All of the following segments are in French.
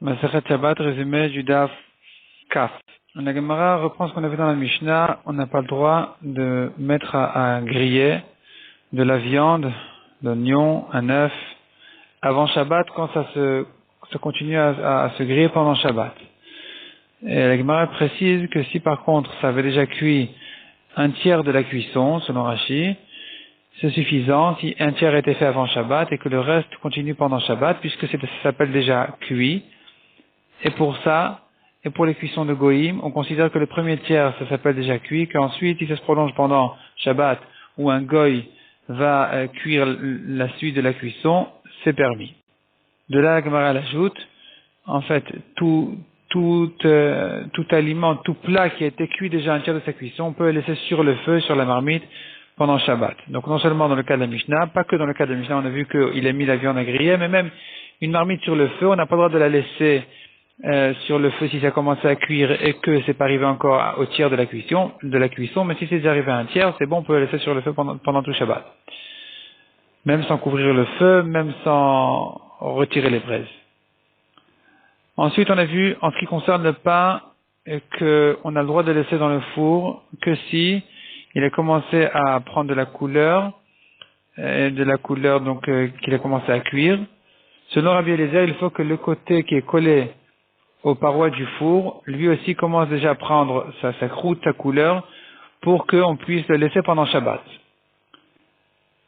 Masechet Shabbat, résumé du Daf Kaf. La Gemara reprend ce qu'on a vu dans la Mishnah. On n'a pas le droit de mettre à griller de la viande, d'oignon, un œuf, avant Shabbat quand ça continue à se griller pendant Shabbat. Et la Gemara précise que si par contre ça avait déjà cuit un tiers de la cuisson, selon Rashi, c'est suffisant si un tiers a été fait avant Shabbat et que le reste continue pendant Shabbat, puisque ça s'appelle déjà cuit. Et pour ça, et pour les cuissons de Goïm, on considère que le premier tiers, ça s'appelle déjà cuit, qu'ensuite, si ça se prolonge pendant Shabbat, où un Goï va cuire la suite de la cuisson, c'est permis. De là, la Gemara l'ajoute, en fait, tout aliment, tout plat qui a été cuit déjà un tiers de sa cuisson, on peut le laisser sur le feu, sur la marmite, pendant Shabbat. Donc non seulement dans le cas de la Mishnah, pas que dans le cas de la Mishnah, on a vu qu'il a mis la viande à griller, mais même une marmite sur le feu, on n'a pas le droit de la laisser sur le feu si ça commence à cuire et que c'est pas arrivé encore au tiers de la cuisson, mais si c'est déjà arrivé à un tiers, c'est bon, on peut la laisser sur le feu pendant tout Shabbat. Même sans couvrir le feu, même sans retirer les braises. Ensuite, on a vu, en ce qui concerne le pain, qu'on a le droit de laisser dans le four que si il a commencé à prendre de la couleur donc qu'il a commencé à cuire. Selon Rabbi Eliezer, il faut que le côté qui est collé aux parois du four, lui aussi commence déjà à prendre sa croûte, sa couleur, pour qu'on puisse le laisser pendant Shabbat.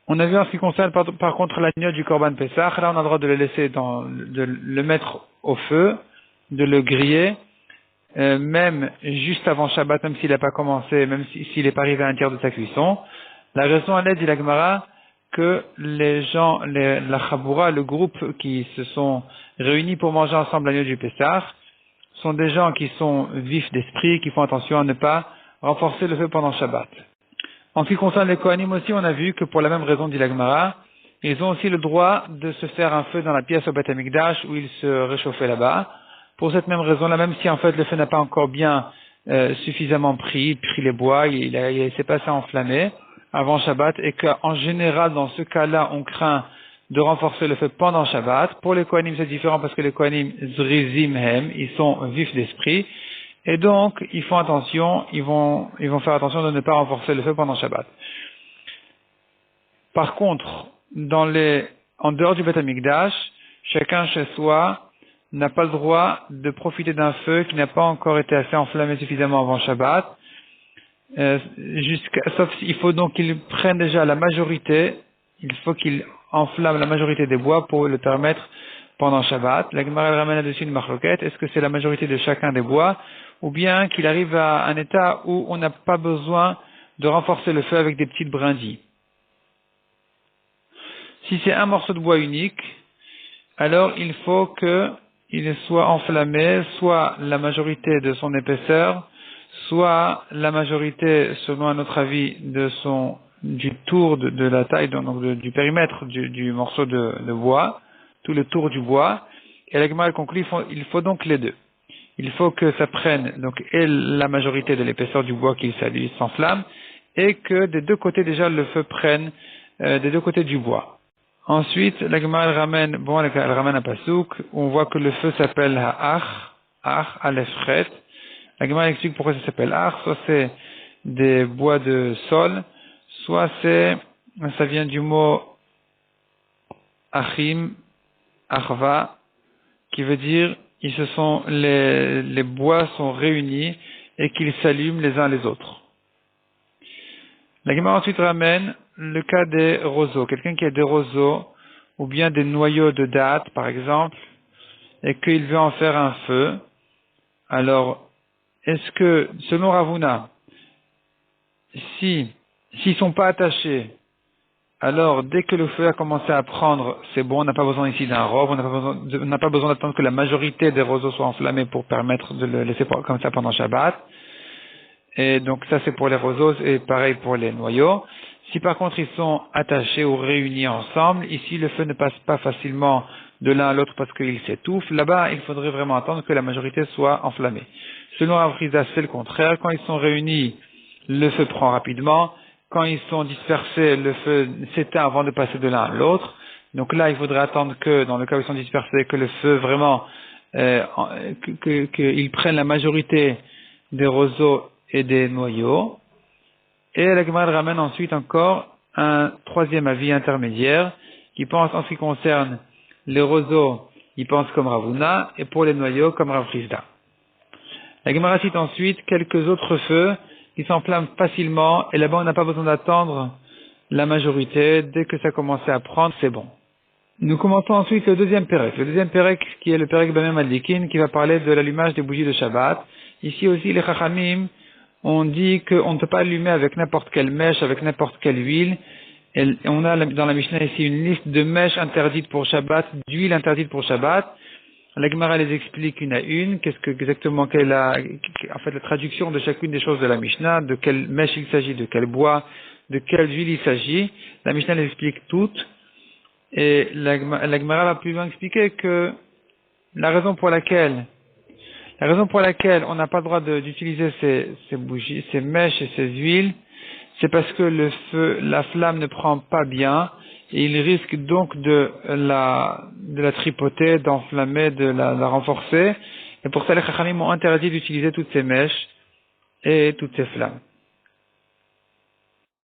On a vu en ce qui concerne par contre l'agneau du Korban Pessah, là on a le droit de le laisser de le mettre au feu, de le griller, même juste avant Shabbat, même s'il n'a pas commencé, même s'il n'est pas arrivé à un tiers de sa cuisson. La raison à l'aide, dit la Gemara, que les gens, la Chaboura, le groupe qui se sont réunis pour manger ensemble l'agneau du Pessah, sont des gens qui sont vifs d'esprit, qui font attention à ne pas renforcer le feu pendant Shabbat. En ce qui concerne les Kohanim aussi, on a vu que pour la même raison, dit la Gemara, ils ont aussi le droit de se faire un feu dans la pièce au Beth Amikdash où ils se réchauffaient là-bas. Pour cette même raison-là, même si en fait le feu n'a pas encore bien suffisamment pris les bois, il s'est passé à enflammer avant Shabbat, et qu'en général, dans ce cas-là, on craint de renforcer le feu pendant Shabbat. Pour les Kohanim, c'est différent parce que les Kohanim zrizim hem, ils sont vifs d'esprit, et donc ils font attention, ils vont faire attention de ne pas renforcer le feu pendant Shabbat. Par contre, en dehors du Beth Amikdash, chacun chez soi n'a pas le droit de profiter d'un feu qui n'a pas encore été assez enflammé suffisamment avant Shabbat, sauf il faut donc qu'il prenne déjà la majorité, il faut qu'il enflamme la majorité des bois pour le permettre pendant Shabbat. La Gemara ramène là-dessus une marloquette, est-ce que c'est la majorité de chacun des bois, ou bien qu'il arrive à un état où on n'a pas besoin de renforcer le feu avec des petites brindilles. Si c'est un morceau de bois unique, alors il faut qu'il soit enflammé, soit la majorité de son épaisseur, soit la majorité, selon un autre avis, du tour de la taille, donc du périmètre du morceau de bois, tout le tour du bois. Et la Gemara conclut, il faut donc les deux. Il faut que ça prenne donc et la majorité de l'épaisseur du bois qui s'enflamme, et que des deux côtés déjà le feu prenne des deux côtés du bois. Ensuite, la Gemara elle ramène un pasouk où on voit que le feu s'appelle Ha'ach, Aleph-Chet. La Gemara explique pourquoi ça s'appelle Ha'ach, soit c'est des bois de sol, soit ça vient du mot Achim, Achva, qui veut dire les bois sont réunis et qu'ils s'allument les uns les autres. La Gemara ensuite ramène le cas des roseaux. Quelqu'un qui a des roseaux ou bien des noyaux de dattes, par exemple, et qu'il veut en faire un feu. Alors, est-ce que, selon Ravuna, s'ils sont pas attachés, alors dès que le feu a commencé à prendre, c'est bon, on n'a pas besoin ici d'un robe, on n'a pas besoin d'attendre que la majorité des roseaux soient enflammés pour permettre de le laisser comme ça pendant Shabbat. Et donc ça c'est pour les roseaux et pareil pour les noyaux. Si par contre ils sont attachés ou réunis ensemble, ici le feu ne passe pas facilement de l'un à l'autre parce qu'il s'étouffe. Là-bas, il faudrait vraiment attendre que la majorité soit enflammée. Selon Avriza, c'est le contraire. Quand ils sont réunis, le feu prend rapidement. Quand ils sont dispersés, le feu s'éteint avant de passer de l'un à l'autre. Donc là, il faudrait attendre que, dans le cas où ils sont dispersés, que le feu vraiment qu'ils prennent la majorité des roseaux et des noyaux. Et la Gemara ramène ensuite encore un troisième avis intermédiaire qui pense en ce qui concerne les roseaux, il pense comme Ravuna, et pour les noyaux comme Rav Chizda. La Gemara cite ensuite quelques autres feux qui s'enflamment facilement, et là-bas on n'a pas besoin d'attendre la majorité, dès que ça commence à prendre, c'est bon. Nous commentons ensuite le deuxième Pérec. Le deuxième Pérec qui est le Pérec Bamem Malikin, qui va parler de l'allumage des bougies de Shabbat. Ici aussi les Chachamim ont dit qu'on ne peut pas allumer avec n'importe quelle mèche, avec n'importe quelle huile. Et on a dans la Mishnah ici une liste de mèches interdites pour Shabbat, d'huile interdite pour Shabbat. La Gemara les explique une à une, exactement quelle en fait la traduction de chacune des choses de la Mishnah, de quelle mèche il s'agit, de quel bois, de quelle huile il s'agit. La Mishnah les explique toutes. Et la Gemara va plus loin expliquer que la raison pour laquelle on n'a pas le droit d'utiliser ces bougies, ces mèches et ces huiles, c'est parce que le feu, la flamme ne prend pas bien, et il risque donc de la tripoter, d'enflammer, de la renforcer. Et pour ça, les Chachamim ont interdit d'utiliser toutes ces mèches et toutes ces flammes.